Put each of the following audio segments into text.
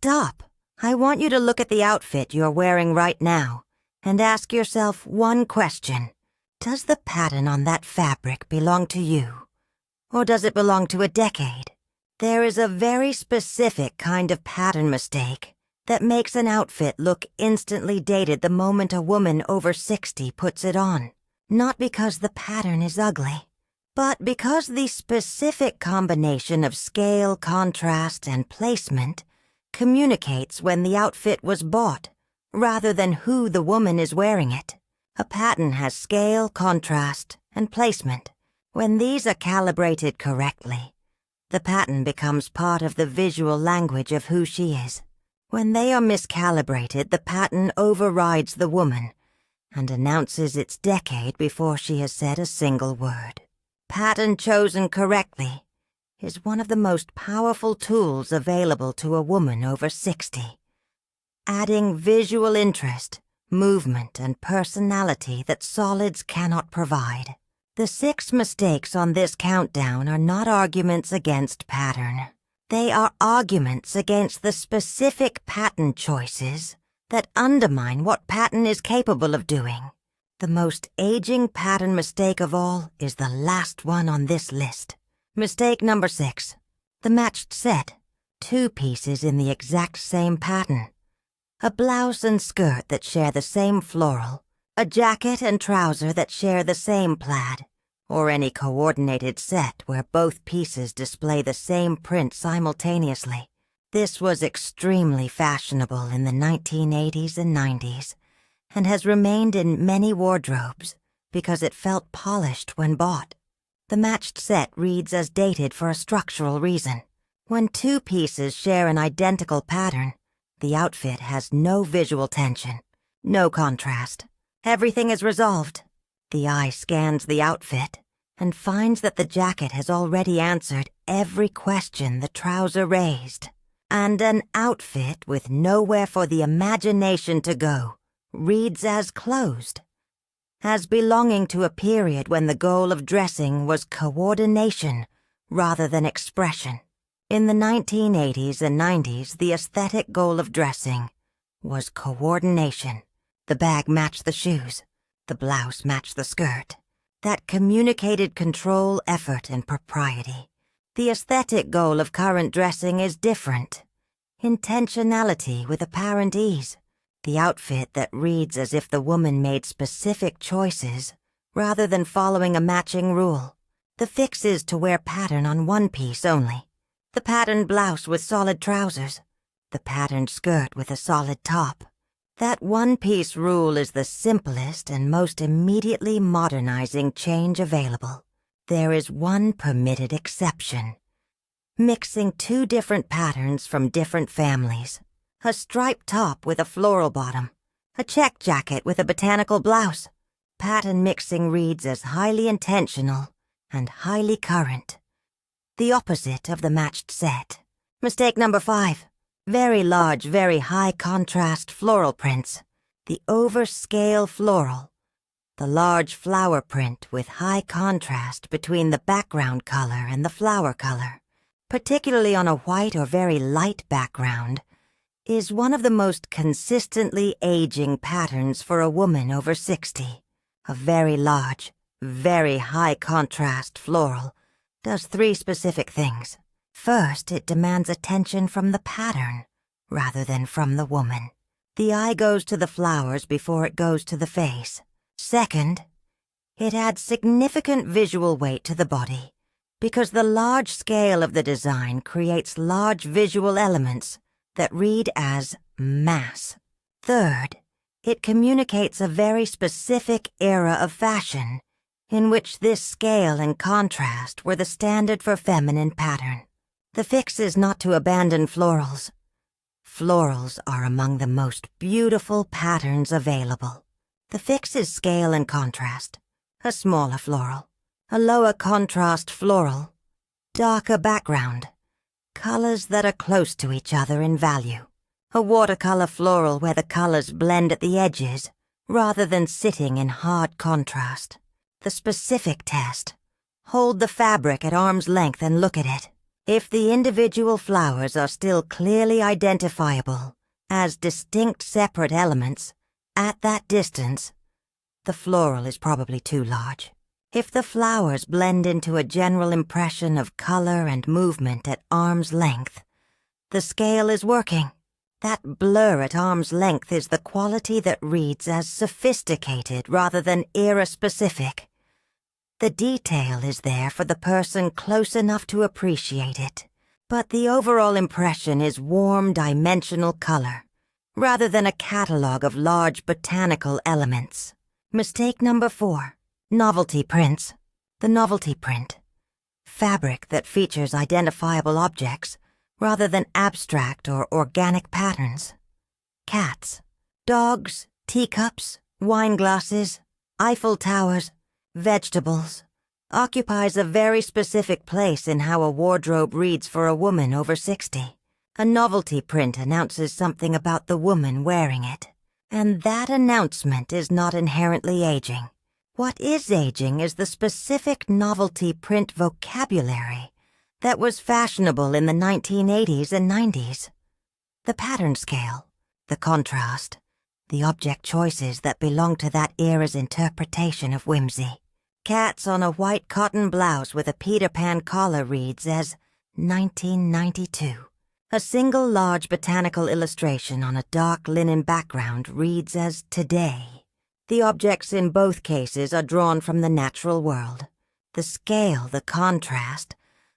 stop. I want you to look at the outfit you're wearing right now and ask yourself one question. Does the pattern on that fabric belong to you? Or does it belong to a decade? There is a very specific kind of pattern mistake that makes an outfit look instantly dated the moment a woman over 60 puts it on. Not because the pattern is ugly, but because the specific combination of scale, contrast, and placement communicates when the outfit was bought, rather than who the woman is wearing it. A pattern has scale, contrast, and placement. When these are calibrated correctly, the pattern becomes part of the visual language of who she is. When they are miscalibrated, the pattern overrides the woman and announces its decade before she has said a single word. Pattern chosen correctly is one of the most powerful tools available to a woman over 60, adding visual interest, movement, and personality that solids cannot provide. The 6 mistakes on this countdown are not arguments against pattern. They are arguments against the specific pattern choices that undermine what pattern is capable of doing. The most aging pattern mistake of all is the last one on this list. Mistake number 6. The matched set. 2 pieces in the exact same pattern. A blouse and skirt that share the same floral. A jacket and trouser that share the same plaid. Or any coordinated set where both pieces display the same print simultaneously. This was extremely fashionable in the 1980s and 90s, and has remained in many wardrobes because it felt polished when bought. The matched set reads as dated for a structural reason. When 2 pieces share an identical pattern, the outfit has no visual tension, no contrast. Everything is resolved. The eye scans the outfit and finds that the jacket has already answered every question the trouser raised. And an outfit with nowhere for the imagination to go reads as closed, as belonging to a period when the goal of dressing was coordination rather than expression. In the 1980s and 90s, the aesthetic goal of dressing was coordination. The bag matched the shoes. The blouse matched the skirt. That communicated control, effort, and propriety. The aesthetic goal of current dressing is different. Intentionality with apparent ease. The outfit that reads as if the woman made specific choices rather than following a matching rule. The fix is to wear pattern on one piece only. The patterned blouse with solid trousers. The patterned skirt with a solid top. That one-piece rule is the simplest and most immediately modernizing change available. There is one permitted exception. Mixing 2 different patterns from different families. A striped top with a floral bottom. A check jacket with a botanical blouse. Pattern mixing reads as highly intentional and highly current. The opposite of the matched set. Mistake number 5. Very large, very high contrast floral prints. The overscale floral. The large flower print with high contrast between the background color and the flower color, particularly on a white or very light background, is one of the most consistently aging patterns for a woman over 60. A very large, very high contrast floral does 3 specific things. First, it demands attention from the pattern, rather than from the woman. The eye goes to the flowers before it goes to the face. Second, it adds significant visual weight to the body, because the large scale of the design creates large visual elements that read as mass. Third, it communicates a very specific era of fashion, in which this scale and contrast were the standard for feminine pattern. The fix is not to abandon florals. Florals are among the most beautiful patterns available. The fix is scale and contrast. A smaller floral. A lower contrast floral. Darker background. Colors that are close to each other in value. A watercolor floral where the colors blend at the edges, rather than sitting in hard contrast. The specific test. Hold the fabric at arm's length and look at it. If the individual flowers are still clearly identifiable as distinct separate elements at that distance, the floral is probably too large. If the flowers blend into a general impression of color and movement at arm's length, the scale is working. That blur at arm's length is the quality that reads as sophisticated rather than era-specific. The detail is there for the person close enough to appreciate it, but the overall impression is warm dimensional color, rather than a catalog of large botanical elements. Mistake number 4. Novelty prints. The novelty print. Fabric that features identifiable objects rather than abstract or organic patterns. Cats, dogs, teacups, wine glasses, Eiffel Towers, vegetables, occupies a very specific place in how a wardrobe reads for a woman over 60. A novelty print announces something about the woman wearing it, and that announcement is not inherently aging. What is aging is the specific novelty print vocabulary that was fashionable in the 1980s and 90s. The pattern scale, the contrast, the object choices that belong to that era's interpretation of whimsy. Cats on a white cotton blouse with a Peter Pan collar reads as 1992. A single large botanical illustration on a dark linen background reads as today. The objects in both cases are drawn from the natural world. The scale, the contrast,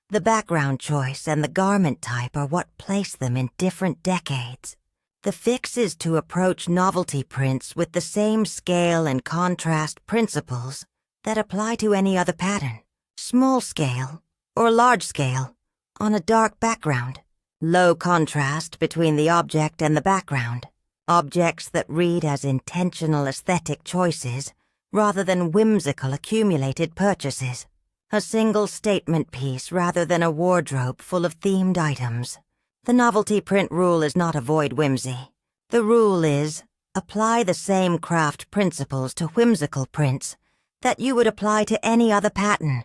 the background choice, and the garment type are what place them in different decades. The fix is to approach novelty prints with the same scale and contrast principles that apply to any other pattern. Small scale or large scale on a dark background. Low contrast between the object and the background. Objects that read as intentional aesthetic choices rather than whimsical accumulated purchases. A single statement piece rather than a wardrobe full of themed items. The novelty print rule is not avoid whimsy. The rule is apply the same craft principles to whimsical prints that you would apply to any other pattern,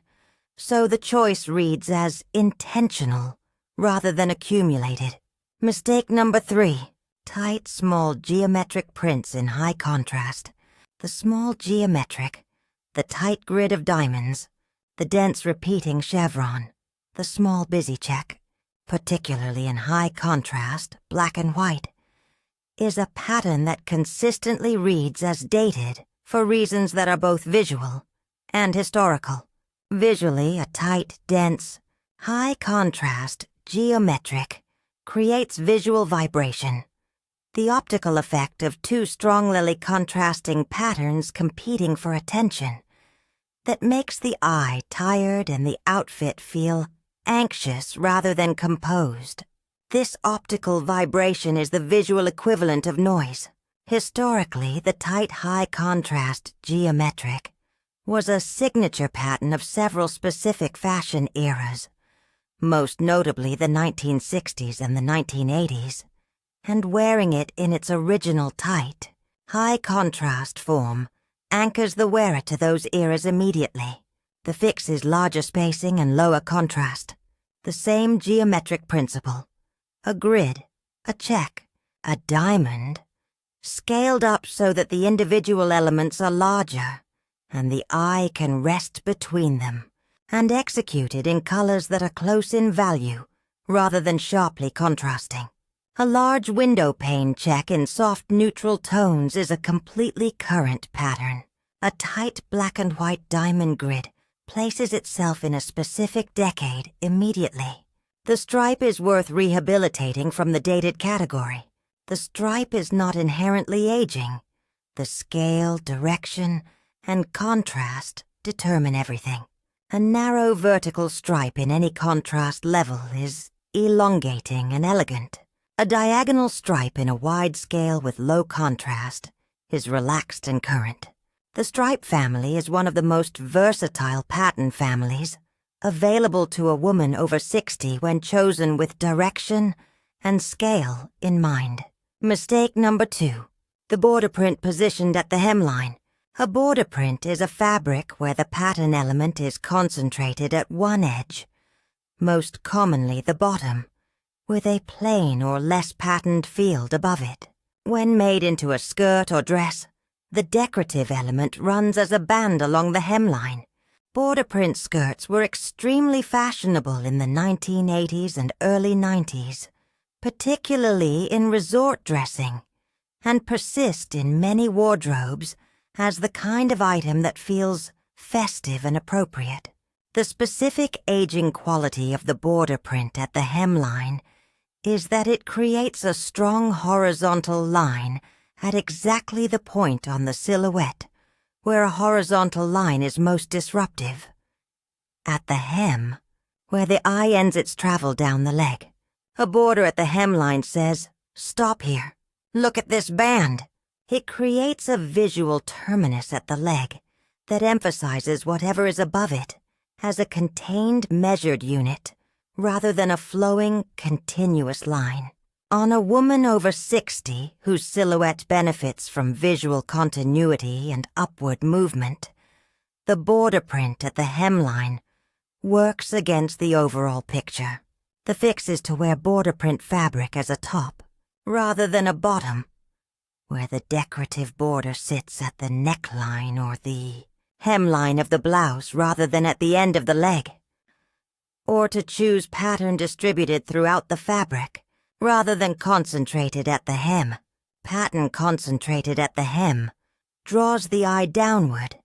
so the choice reads as intentional rather than accumulated. Mistake number 3. Tight, small geometric prints in high contrast. The small geometric, the tight grid of diamonds, the dense repeating chevron, the small busy check, particularly in high contrast, black and white, is a pattern that consistently reads as dated for reasons that are both visual and historical. Visually, a tight, dense, high contrast, geometric, creates visual vibration. The optical effect of two strongly contrasting patterns competing for attention that makes the eye tired and the outfit feel anxious rather than composed. This optical vibration is the visual equivalent of noise. Historically, the tight high-contrast geometric was a signature pattern of several specific fashion eras, most notably the 1960s and the 1980s, and wearing it in its original tight, high-contrast form anchors the wearer to those eras immediately. The fix is larger spacing and lower contrast. The same geometric principle. A grid, a check, a diamond, scaled up so that the individual elements are larger and the eye can rest between them, and executed in colors that are close in value rather than sharply contrasting. A large window pane check in soft neutral tones is a completely current pattern. A tight black and white diamond grid places itself in a specific decade immediately. The stripe is worth rehabilitating from the dated category. The stripe is not inherently aging. The scale, direction, and contrast determine everything. A narrow vertical stripe in any contrast level is elongating and elegant. A diagonal stripe in a wide scale with low contrast is relaxed and current. The stripe family is one of the most versatile pattern families available to a woman over 60 when chosen with direction and scale in mind. Mistake number 2. The border print positioned at the hemline. A border print is a fabric where the pattern element is concentrated at one edge, most commonly the bottom, with a plain or less patterned field above it. When made into a skirt or dress, the decorative element runs as a band along the hemline. Border print skirts were extremely fashionable in the 1980s and early 90s, particularly in resort dressing, and persist in many wardrobes as the kind of item that feels festive and appropriate. The specific aging quality of the border print at the hemline is that it creates a strong horizontal line at exactly the point on the silhouette where a horizontal line is most disruptive. At the hem, where the eye ends its travel down the leg, a border at the hemline says, "Stop here. Look at this band." It creates a visual terminus at the leg that emphasizes whatever is above it as a contained measured unit rather than a flowing, continuous line. On a woman over 60 whose silhouette benefits from visual continuity and upward movement, the border print at the hemline works against the overall picture. The fix is to wear border print fabric as a top rather than a bottom, where the decorative border sits at the neckline or the hemline of the blouse rather than at the end of the leg. Or to choose pattern distributed throughout the fabric rather than concentrated at the hem. Pattern concentrated at the hem draws the eye downward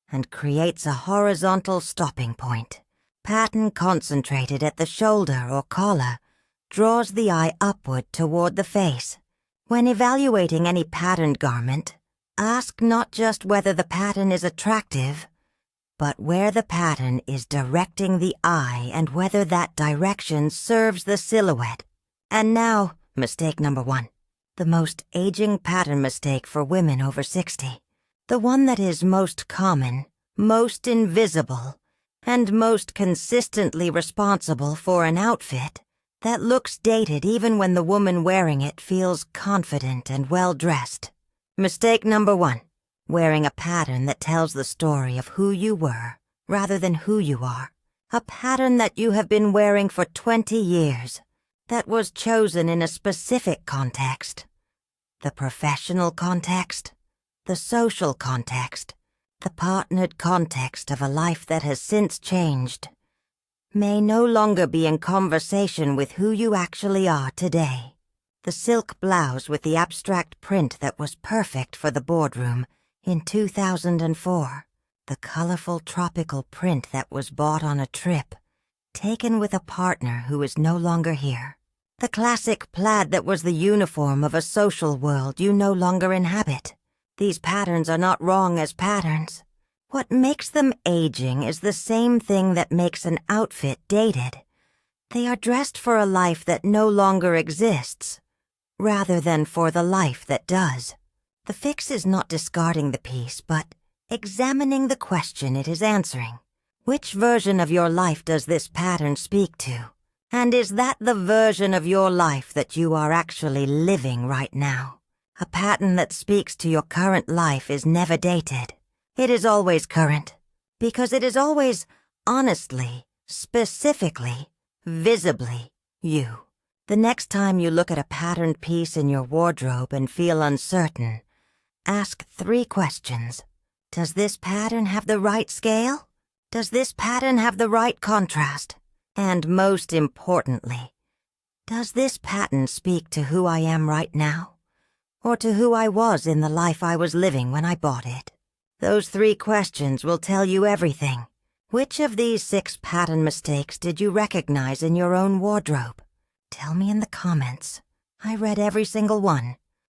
and creates a horizontal stopping point. Pattern concentrated at the shoulder or collar draws the eye upward toward the face. When evaluating any patterned garment, ask not just whether the pattern is attractive, but where the pattern is directing the eye and whether that direction serves the silhouette. And now, mistake number 1. The most aging pattern mistake for women over 60. The one that is most common, most invisible, and most consistently responsible for an outfit that looks dated even when the woman wearing it feels confident and well-dressed. Mistake number 1. Wearing a pattern that tells the story of who you were rather than who you are. A pattern that you have been wearing for 20 years, that was chosen in a specific context. The professional context, the social context, the partnered context of a life that has since changed, may no longer be in conversation with who you actually are today. The silk blouse with the abstract print that was perfect for the boardroom in 2004. The colorful tropical print that was bought on a trip, taken with a partner who is no longer here. The classic plaid that was the uniform of a social world you no longer inhabit. These patterns are not wrong as patterns. What makes them aging is the same thing that makes an outfit dated. They are dressed for a life that no longer exists, rather than for the life that does. The fix is not discarding the piece, but examining the question it is answering. Which version of your life does this pattern speak to? And is that the version of your life that you are actually living right now? A pattern that speaks to your current life is never dated. It is always current, because it is always honestly, specifically, visibly you. The next time you look at a patterned piece in your wardrobe and feel uncertain, ask 3 questions. Does this pattern have the right scale? Does this pattern have the right contrast? And most importantly, does this pattern speak to who I am right now, or to who I was in the life I was living when I bought it? Those 3 questions will tell you everything. Which of these 6 pattern mistakes did you recognize in your own wardrobe? Tell me in the comments. I read every single one.